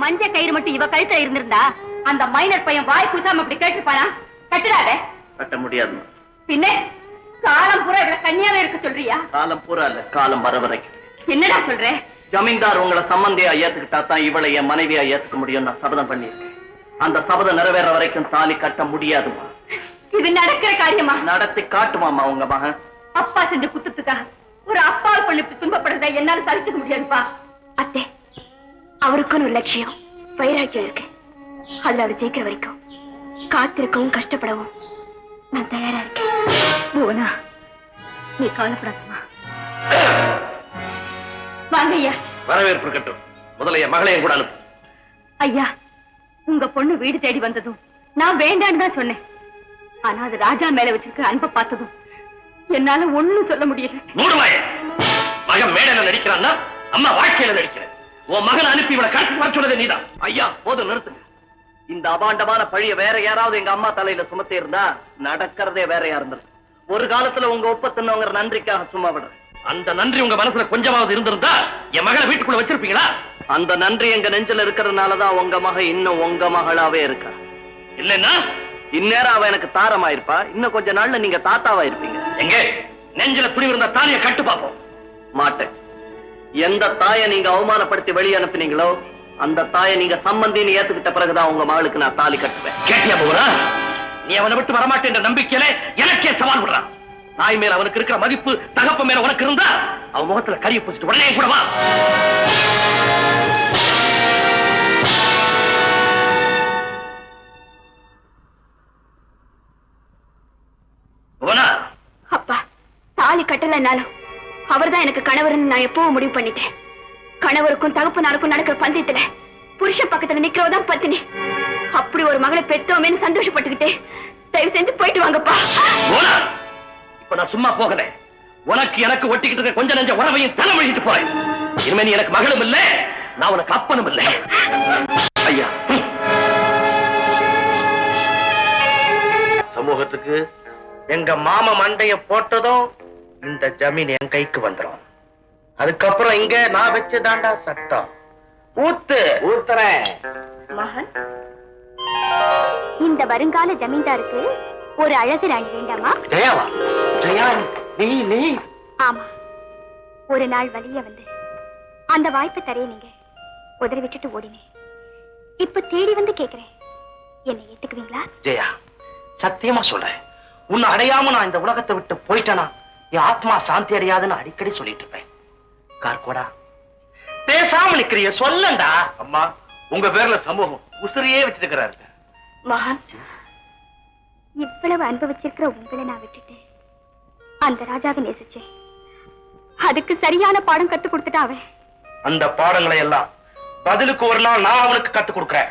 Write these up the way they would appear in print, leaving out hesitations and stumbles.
மஞ்ச கயிறு மட்டும் இவ கழுத்துல இருந்திருந்தா அந்த மைனர் பையன் வாய் கூசாம அப்படி கேட்டுப்பானா? கட்டுறாத. கட்ட முடியாது. பின்ன காலம் பூரா இவள கன்னியாவே இருக்க சொல்றியா? காலம் பூரா இல்ல, காலம் வர வரைக்கும். என்னடா சொல்ற? ஜமீன்தார் உங்களை சம்பந்தியா ஏத்துக்கிட்டா தான் இவளை என் மனைவியா ஏத்துக்க முடியும். நான் சபதம் பண்ணியிருக்கேன். அந்த சபதம் நிறைவேற வரைக்கும் தாலி கட்ட முடியாதுமா. இது நடக்கிற காரியமா? நடத்தி காட்டுமாமா உங்க மகன். அப்பா செஞ்ச குத்தத்துக்காக ஒரு அப்பாவை பண்ணி துன்பப்படுறத என்னால சகிச்சுக்க முடியாதுப்பா. அத்தே, அவருக்குன்னு ஒரு லட்சியம், வைராக்கியம் இருக்கு. அதுல அவர் ஜெயிக்கிற வரைக்கும் காத்திருக்கவும் கஷ்டப்படவும் நான் தயாரா இருக்கேன். புவனா, நீ கவலைப்படாதம்மா. வாங்க ஐயா. வரவேற்பு இருக்கட்டும். முதல்ல என் மகளையும் கூட அனுப்பு. ஐயா, உங்க பொண்ணு வீடு தேடி வந்ததும் நான் வேண்டான்னு தான் சொன்னேன். ஆனா அது ராஜா மேல வச்சிருக்க அன்பை பார்த்ததும் என்னால ஒண்ணும் சொல்ல முடியல. மகன் மேடையில நடிக்கிறான்னா அம்மா வாழ்க்கையில நடிக்கிறேன். உன் மகன் அனுப்பி இவளை கடத்தி வர சொன்னது நீதான். ஐயா, போதும், நிறுத்துங்க. இந்த அபாண்டமான பழிய வேற யாராவது எங்க அம்மா தலையில சுமத்தி இருந்தா நடக்கிறதே வேறையா இருந்தது. ஒரு காலத்துல உங்க ஒப்பத்தினவங்க நன்றிக்காக சும்மா விடுறேன். அந்த நன்றி உங்க மனசுல கொஞ்சமாவது இருந்திருந்தா என் மகளை வீட்டுக்குள்ள வச்சிருப்பீங்களா? அந்த நன்றி எங்க நெஞ்சில இருக்கிறதுனாலதான் உங்க மக இன்னும் உங்க மகளாவே இருக்கா. இல்லன்னா இந்நேரம் அவ எனக்கு தாரமாயிருப்பா. இன்னும் கொஞ்ச நாள்ல நீங்க தாத்தாவா இருப்பீங்க. எங்க நெஞ்சில துணி இருந்த தாலியை கட்டு பாப்போம். மாட்டேன். எந்த தாயை நீங்க அவமானப்படுத்தி வெளியே அனுப்பினீங்களோ அந்த தாயை நீங்க சம்பந்தின்னு ஏத்துக்கிட்ட பிறகுதான் உங்க மகளுக்கு நான் தாலி கட்டுவேன். கேட்டியா போறா? நீ அவனை விட்டு வரமாட்டேன்ற நம்பிக்கையில எனக்கே சவால் விடுறான். தாய் மேல அவனுக்கு இருக்கிற மதிப்பு தகப்ப மேல உனக்கு இருந்தா அவன் முகத்துல கரிய பூச்சிட்டு உடனே கூட வா. அப்பா, தாலி கட்டலனாலும் அவர்தான் எனக்கு கணவர்னு நான் எப்பவும் முடிவு பண்ணிட்டேன். கணவருக்கும் தகப்பனாருக்கும் நடக்கிற பந்தயத்துல புருஷன் பக்கத்துல நிக்கிறதான் பத்தினி. அப்படி ஒரு மகளை பெத்தோமேன்னு சந்தோஷப்பட்டுக்கிட்டே தயவு செஞ்சு போயிட்டு வாங்கப்பா. இப்ப நான் சும்மா போகல. உனக்கு எனக்கு ஒட்டிக்கிட்டு இருக்க கொஞ்ச நெஞ்ச உறவையும் தலை வழிட்டு போறேன். இனிமே நீ எனக்கு மகளும் இல்ல, நான் உனக்கு அப்பனும் இல்ல. ஐயா, சமூகத்துக்கு எங்க மாமா மண்டைய போட்டதும் இந்த ஜமீன் என் கைக்கு வந்துடும். அதுக்கப்புறம் இங்க நான் வச்சுதாண்டா சட்டம். ஊத்துறேன். மகன், இந்த வருங்கால ஜமீன்தாருக்கு ஒரு அழகு ராணி வேண்டாமா? ஜெயாவா? ஜெயா நீ? ஆமா. ஒரு நாள் வழிய வந்து அந்த வாய்ப்பை தரைய நீங்க உதறி விட்டுட்டு ஓடினேன். இப்ப தேடி வந்து கேக்குறேன், என்னை ஏத்துக்குவீங்களா? ஜெயா, சத்தியமா சொல்றேன், உன்னை அடையாம நான் இந்த உலகத்தை விட்டு போயிட்டேனா என் ஆத்மா சாந்தி அடையாதுன்னு அடிக்கடி சொல்லிட்டு இருப்பேன். கார்கோடா, பேசாம நிக்கிறிய சொல்லண்டா. அம்மா, உங்க பேர்ல சமூகம் உசிரியே வச்சிருக்கிறாரு. மகான், இவ்வளவு அனுபவிச்சிருக்கிற உங்களை நான் விட்டுட்டு அந்த ராஜாவை நேசிச்சேன். அதுக்கு சரியான பாடம் கத்து கொடுத்துட்டா அவன். அந்த பாடங்களை எல்லாம் பதிலுக்கு ஒரு நாள் நான் அவனுக்கு கத்து கொடுக்கிறேன்.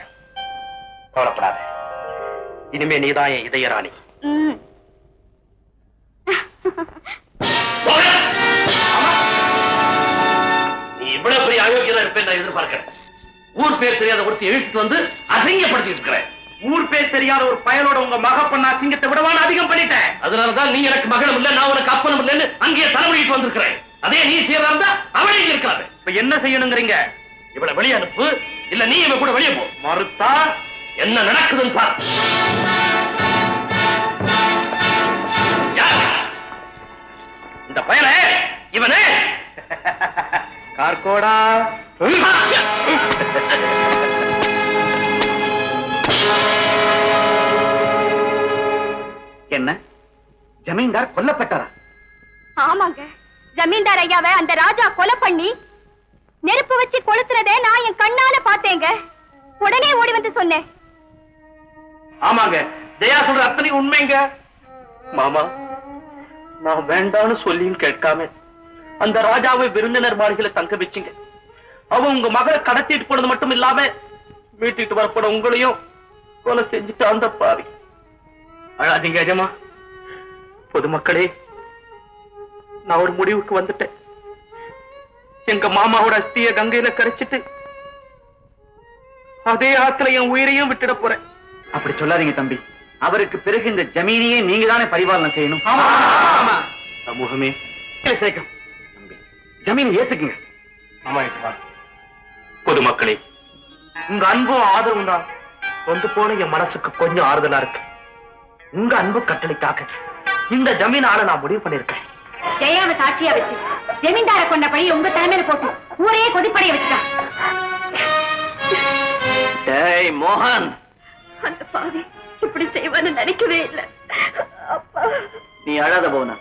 கவலைப்படாத, இனிமே நீதான் என் இதய ராணி. நீ இவ்வளவு பெரிய அயோக்கியனா இருப்பேன் நான் எதிர்பார்க்கிறேன். ஊர் பேர் தெரியாத ஒருத்தி இழுத்து வந்து அசிங்கப்படுத்தி இருக்கிறேன். ஊர் பேர் தெரியாத ஒரு பயனோட உங்க மக பண்ண அசிங்கத்தை விடவான அதிகம் பண்ணிட்டேன். அதனாலதான் நீ எனக்கு மகளும் இல்ல, நான் உனக்கு அப்பனும் இல்லைன்னு அங்கேயே தலைமொழிட்டு வந்திருக்கிறேன். அதே நீ செய்யறதா அவளே இருக்கிறாரு. இப்ப என்ன செய்யணுங்கிறீங்க? இவளை வெளியே அனுப்பு, இல்ல நீ இவ கூட வெளியே போ. மறுத்தா என்ன நடக்குதுன்னு பார். இந்த பயனை இவனே கார்கோடா. என்ன, ஜமீன்தார் கொல்லப்பட்டாரா? ஆமாங்க, ஜமீன்தார் ஐயாவை அந்த ராஜா கொலை பண்ணி நெருப்பு வச்சு கொளுத்துறதை நான் என் கண்ணால பார்த்தேங்க. உடனே ஓடி வந்து சொன்னேன். ஆமாங்க, ஜெயா சொல்ற அத்தனை உண்மைங்க. மாமா, நான் வேண்டான்னு சொல்லியும் கேட்காம அந்த ராஜாவை விருந்தினர் மாளிகையில தங்க வச்சுங்க. அவன் உங்க மகளை கடத்திட்டு போனது மட்டும் இல்லாம மீட்டிட்டு வரப்போன உங்களையும் கொலை செஞ்சுட்டு அந்த பாவி. அழாதீங்க அஜமா. பொதுமக்களே, நான் ஒரு முடிவுக்கு வந்துட்டேன். எங்க மாமாவோட அஸ்திய கங்கையில கரைச்சிட்டு அதே ஆத்துல என் உயிரையும் விட்டுட போறேன். அப்படி சொல்லாதீங்க தம்பி. அவருக்கு பிறகு இந்த ஜமீனியே நீங்க தானே பரிபாலனை செய்யணும். சமூகமே சேர்க்கும் தம்பி, ஜமீனை ஏத்துக்குங்க. பொதுமக்களே, உங்க அன்பும் ஆதரவும் தான் வந்து போன என் மனசுக்கு கொஞ்சம் ஆறுதலா இருக்கு. உங்க அன்பு கட்டளைக்காக இந்த ஜமீன் ஆள நான் முடிவு பண்ணிருக்கேன். ஜெயாவை சாட்சியா வச்சு ஜமீன்தார கொண்ட பழி உங்க தலைமையில போட்டு ஊரே கொதிப்படைய வச்சுட்டான். டேய் மோகன், அந்த பாவி இப்படி செய்வான்னு நினைக்கவே இல்லை. அப்பா, நீ அழாத போனா.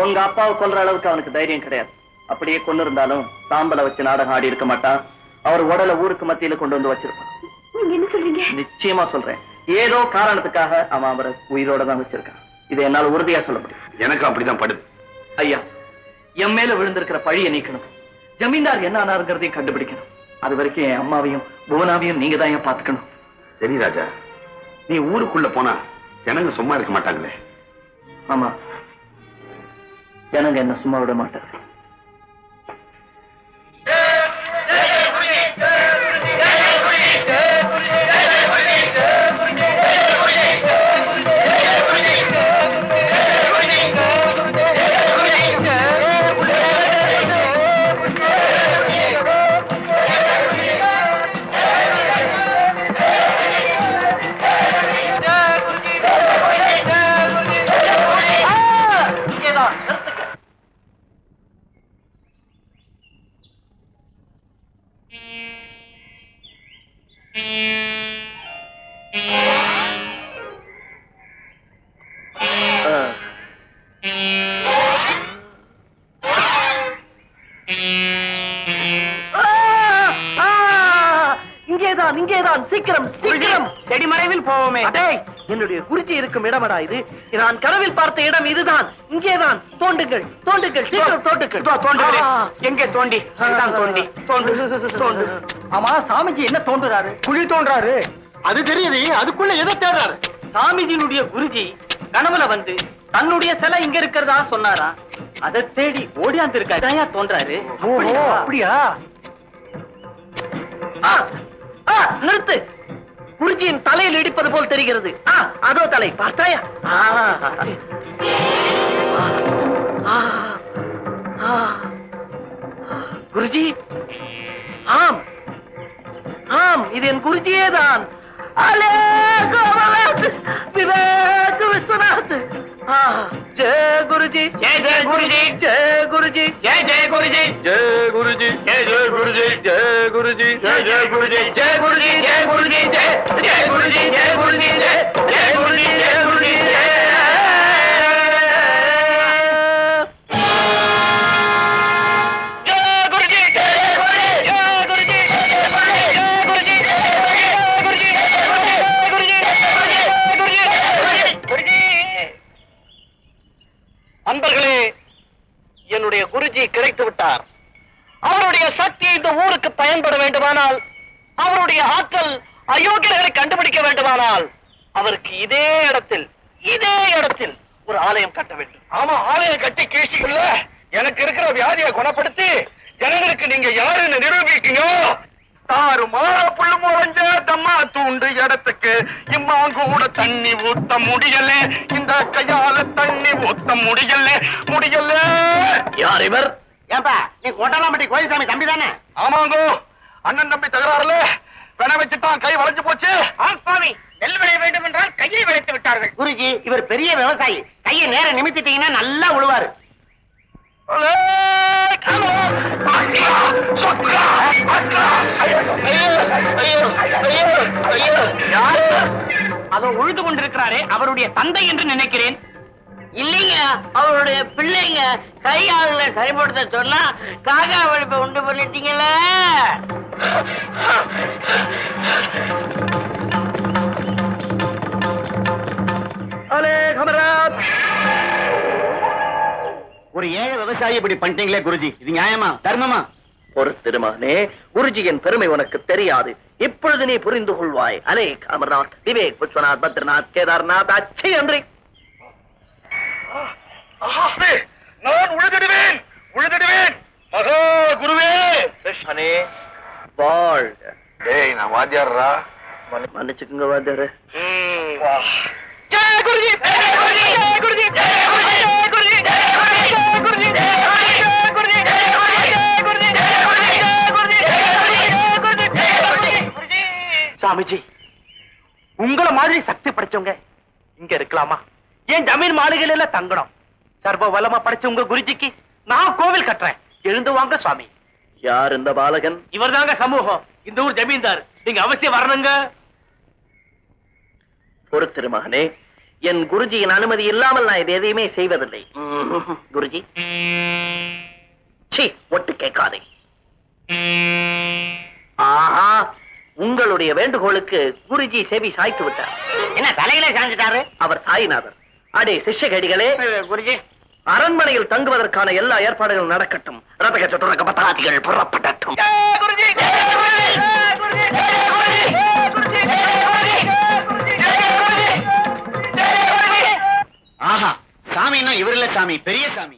உங்க அப்பாவை கொல்ற அளவுக்கு அவனுக்கு தைரியம் கிடையாது. அப்படியே கொண்டு இருந்தாலும் சாம்பலை வச்சு நாடகம் ஆடி இருக்க மாட்டான். அவர் உடலை ஊருக்கு மத்தியில கொண்டு வந்து வச்சிருப்பான். நீங்க என்ன சொல்றீங்க? நிச்சயமா சொல்றேன். ஏதோ காரணத்துக்காக அவன் அவரை உயிரோட தான் வச்சிருக்கான். இதை என்னால உறுதியா சொல்ல முடியும். எனக்கு அப்படிதான் படுது. ஐயா, என் மேல விழுந்திருக்கிற பழியை நீக்கணும். ஜமீன்தார் என்ன ஆனாருங்கிறதையும் கண்டுபிடிக்கணும். அது வரைக்கும் என் அம்மாவையும் புவனாவையும் நீங்க தான் ஏன் பாத்துக்கணும். சரி ராஜா, நீ ஊருக்குள்ள போனா ஜனங்க சும்மா இருக்க மாட்டாங்களே. ஆமா, ஜனங்க என்ன சும்மா விட மாட்டாங்க. இங்கேதான், சீக்கிரம் சீக்கிரம். செடி மறைவில் போவோமே. என்னுடைய குறிச்சி இருக்கும் இடமடா இது. நான் கனவில் பார்த்த இடம் இதுதான். இங்கேதான். தோண்டுங்கள், தோண்டுங்கள், சீக்கிரம் தோண்டுங்கள். எங்கே தோண்டி? தோண்டி தோண்டு. ஆமா, சாமிஜி என்ன தோன்றுறாரு? குழி தோன்றாரு. அது தெரியுது. அதுக்குள்ள எதை தேடுறாரு? சாமிஜியினுடைய குருஜி கனவுல வந்து தன்னுடைய சிலை இங்க இருக்கிறதா சொன்னாரா? அதை தேடி ஓடியாந்து இருக்காரு. தோன்றாரு. அப்படியா? நிறுத்து. குருஜியின் தலையில் இடிப்பது போல் தெரிகிறது. அதோ தலை பார்த்தாயா? குருஜி, ஆம் ஆம், இது என் குருஜியே தான். விவேக் விஸ்வநாத். ஜெய குருஜி, ஜெய ஜெய குருஜி, ஜெய குருஜி, ஜெய ஜெய குருஜி, ஜெய குருஜி, ஜெய ஜெய குருஜி, ஜெய குருஜி, ஜெய ஜெய குருஜி, ஜெய குருஜி, ஜெய குருஜி, ஜெய ஜெய குருஜி, ஜெய குருஜி, ஜெய ஜெய குருஜி, ஜெய குருஜி, ஜெய. அன்பர்களே, என்னுடைய குருஜி கிடைத்து விட்டார். அவருடைய சக்தி இந்த ஊருக்கு பயன்பட வேண்டுமானால், அவருடைய ஆற்றல் அயோக்கியர்களை கண்டுபிடிக்க வேண்டுமானால், அவருக்கு இதே இடத்தில் ஒரு ஆலயம் கட்ட வேண்டும். ஆமா, ஆலயம் கட்டி கீழ்ச்சிக்கல. எனக்கு இருக்கிற வியாதியை குணப்படுத்தி ஜனங்களுக்கு நீங்க யாருன்னு நிரூபிக்கீங்க. தாறு மாற புள்ளு முறைஞ்ச தம்மா தூண்டு இடத்துக்கு இம்மாங்கூட தண்ணி ஊத்த முடியல. இந்த கையால தண்ணி ஊத்த முடியல. யார் இவர்? ஏன்பா, நீ கோட்டாலாம்பட்டி கோயில்சாமி தம்பி தானே? ஆமாங்கோ, அண்ணன் தம்பி தகராறுல வென வச்சுட்டான். கை வளைஞ்சு போச்சு. சுவாமி, நெல் விளைய வேண்டும் என்றால் கையை விளைத்து விட்டார்கள். குருஜி, இவர் பெரிய விவசாயி. கையை நேர நிமித்திட்டீங்கன்னா நல்லா உழுவாரு. அவர் உழுது கொண்டிருக்கிறாரே, அவருடைய தந்தை என்று நினைக்கிறேன். இல்லைங்க, அவருடைய பிள்ளைங்க. கையாளர்களை சரிபடுத்த சொன்னா காக்கா வழிப்பை உண்டு பண்ணிட்டீங்களே. ஒரு ஏழை விவசாயி இப்படி பண்ணிட்டீங்களே குருஜி, இது நியாயமா, தர்மமா? ஒரு திருமகனே, குருஜியின் பெருமை உனக்கு தெரியாது. இப்பொழுது நீ புரிந்து கொள்வாய். அலேக், அமர்நாத், விவேக், விஸ்வநாத், பத்ரநாத், கேதார்நாத், அச்சை அன்றி. நான் உழுதிடுவேன். மகா குருவே. கிருஷ்ணனே வாழ்க. டேய், நான் வாத்தியாரா. மன்னிச்சுக்குங்க வாத்தியாரு. ஜெய குருஜி, ஜெய குருஜி, ஜெய குருஜி, ஜெய குருஜி, ஜெய குருஜி, ஜெய குருஜி, ஜெய குருஜி, ஜெய குருஜி, ஜெய குருஜி, ஜெய குருஜி, ஜெய குருஜி, ஜெய குருஜி, ஜெய குருஜி, ஜெய குருஜி, ஜெய குருஜி. சாமிஜி, உங்கள மாதிரி சக்தி படைச்சவங்க இங்க இருக்கலாமா? ஏன் ஜமீன் மாளிகையில எல்லாம் தங்கணும்? சர்வ வல்லமா படைச்ச உங்க குருஜிக்கு நான் கோவில் கட்டுறேன். எழுந்து வாங்க சுவாமி. யார் இந்த பாலகன்? இவர்தாங்க சமூகம், இந்த ஊர் ஜமீன்தார். நீங்க அவசியம் வரணுங்க. பொறுத்திரு மகனே, என் குருஜியின் அனுமதி இல்லாமல் நான் இது எதையுமே செய்வதில்லை. குருஜி, சீ, ஒட்டு கேட்காதே. ஆஹா, உங்களுடைய வேண்டுகோளுக்கு குருஜி செவி சாய்த்து விட்டார். என்ன தலையில சாஞ்சிட்டாரு? அவர் சாயிநாதர். அடே சிஷ்யகடிகளே, குருஜி, அரண்மனையில் தங்குவதற்கான எல்லா ஏற்பாடுகளும் நடக்கட்டும். ரதக சதுரக பதாதிகள் புறப்படட்டும். ஆஹா, சாமின்னா இவர் இல்ல சாமி, பெரிய சாமி.